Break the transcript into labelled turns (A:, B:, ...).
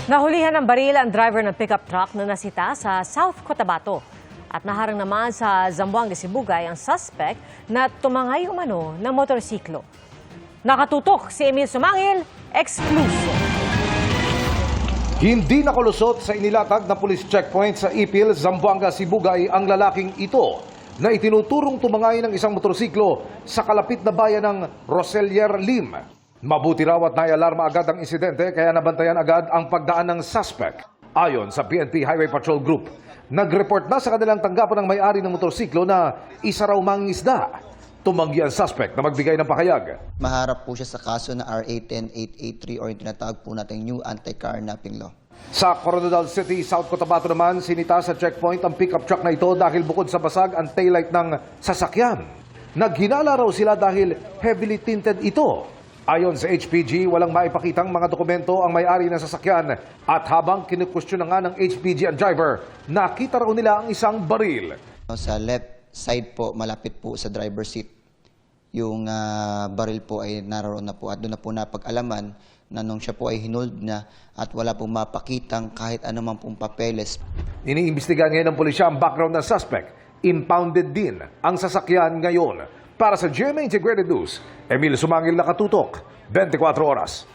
A: Nahulihan ng baril ang driver ng pickup truck na nasita sa South Cotabato. At naharang naman sa Zamboanga, Sibugay ang suspect na tumangay umano ng motorsiklo. Nakatutok si Emil Sumangil, Exclusive.
B: Hindi nakalusot sa inilatag na police checkpoint sa Ipil, Zamboanga, Sibugay ang lalaking ito na itinuturong tumangay ng isang motorsiklo sa kalapit na bayan ng Roselier Lim. Mabuti raw at naialarma agad ang insidente kaya nabantayan agad ang pagdaan ng suspect. Ayon sa PNP Highway Patrol Group, nag-report na sa kanilang tanggapan ng may-ari ng motorsiklo na isa raw mangingisda. Tumanggi ang suspect na magbigay ng pahayag.
C: Maharap po siya sa kaso na RA 10883 or yung tinatawag po natin New Anti-Carnapping Law.
B: Sa Coronadal City, South Cotabato naman, sinita sa checkpoint ang pickup truck na ito dahil bukod sa basag ang taillight ng sasakyan. Naghinala raw sila dahil heavily tinted ito. Ayon sa HPG, walang maipakitang mga dokumento ang may-ari ng sasakyan at habang kinukwestiyon na nga ng HPG ang driver, nakita raw nila ang isang baril.
C: Sa left side po, malapit po sa driver seat, yung baril po ay naroon na po at doon na po napag-alaman na nung siya po ay hinold na at wala pong mapakitang kahit anumang pong papeles.
B: Iniimbestigahan ngayon ng pulisya ang background ng suspect. Impounded din ang sasakyan ngayon. Para sa GMA Integrated News, Emil Sumangil, nakatutok, 24 oras.